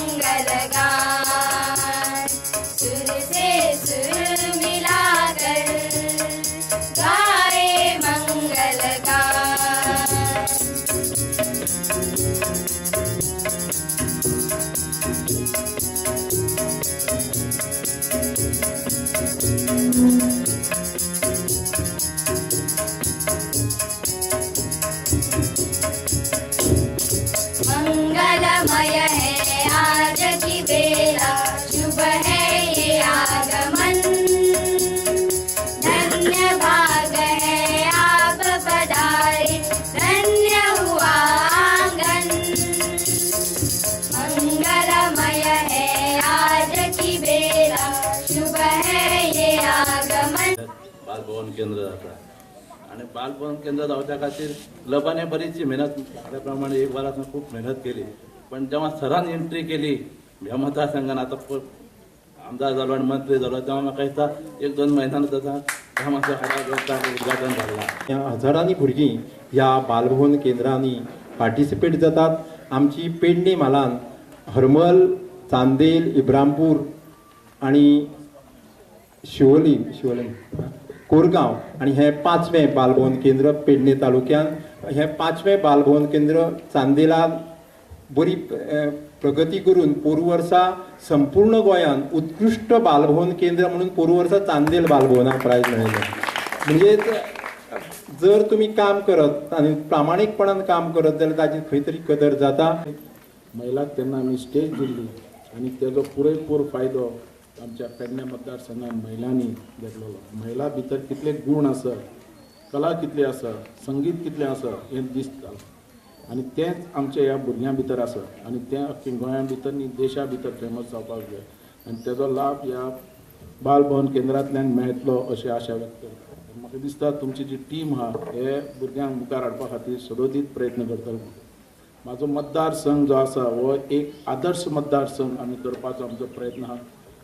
मंगल गान, सुर से सुर मिलाकर गाए मंगल गान। मंगलमय है आज की बेला, शुभ है ये आगमन, धन्य भाग है आप पधारे, धन्य हुआ आंगन। मंगलमय है आज की बेला, शुभ है ये आगमन। बालभवन केंद्र जाता आणि बालभवन केंद्र जावच्या खातीर क्लबाने बरीचशी मेहनत त्याप्रमाणे एक वरात खूप मेहनत केली, पण जेव्हा सरांनी एंट्री केली ह्या मतदारसंघात आता आमदार जालो आणि मंत्री जालो तेव्हा म्हाका दिसता 1-2 म्हयन्यान जाता ह्या मातसो उद्घाटन जाल्ला। हजारांनी भुरगीं ह्या बालभवन केंद्रांनी पार्टिसिपेट जातात। आमची पेडणे म्हालान हरमल, चांदेल, इब्रामपूर आणि शिवोली कोरगांव आणि हे 5वें बालभवन केंद्र पेडणे तालुक्यान। हे 5वें बालभवन केंद्र चांदेलान बरी प्रगती करून पोरू वर्सा संपूर्ण गोंयान उत्कृष्ट बालभवन केंद्र म्हणून पोरू वर्सा चांदेल बालभवनाक प्रायज मेळयलें। म्हणजे जर तुम्ही काम करत आणि प्रामाणीकपणान काम करत जाल्यार ताची खंय तरी कदर जाता। महिलांक तेन्ना आमी स्टेज दिल्ली आणि तेजो पुरेपूर फायदो आमच्या पेडणे मतदारसंघात महिलांनी घेतलेलो। महिला भितर कितले गुण आसा, कला कितली आसा, संगीत कितलें आसा हें दिसता आणि तेंच आमच्या ह्या भुरग्यां भितर आसा आणि तें अख्खे गोंया भितर न्ही देशा भितर फेमस जावपाक जाय आणि तेजो लाभ ह्या बालभवन केंद्रांतल्यान मेळटलो अशी आशा व्यक्त करता। म्हाका दिसता तुमची जी टीम आहा हे भुरग्यांक मुखार हाडपा खातीर सदोदीत प्रयत्न करतलो। म्हाजो मतदारसंघ जो आसा हो एक आदर्श मतदारसंघ आमी करपाचो आमचो प्रयत्न आहा।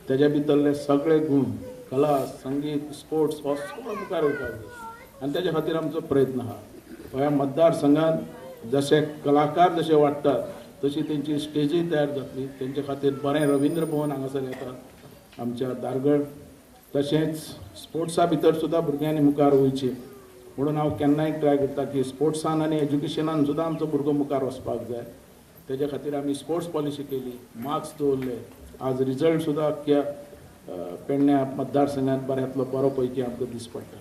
तेज्या भितरले सगळे गुण, कला, संगीत, स्पोर्ट्स हो सगळो मुखार वयपाक जाय आनी तेज्या खातीर आमचो प्रयत्न आहा। ह्या मतदारसंघात जशे कलाकार जशे वाडटात तशी तेंची स्टेजी तयार जातली, तेंचे खातीर बरें रवींद्र भवन हांगासर येता आमच्या दारगड। तशेंच स्पोर्ट्सा भितर सुद्दां भुरग्यांनी मुखार वयची म्हणून हांव केन्नाय ट्राय करता की स्पोर्ट्सान आनी एज्युकेशनान सुद्दां आमचो भुरगो मुखार वचपाक जाय। तेज्या खातीर आमी स्पोर्ट्स पॉलिसी केली, मार्क्स दवरले। आज रिजल्ट सुद्दां अख्ख्या पेडण्या मतदारसंघात बऱ्यांतलो बरो पैकी आमकां दिस पडटा।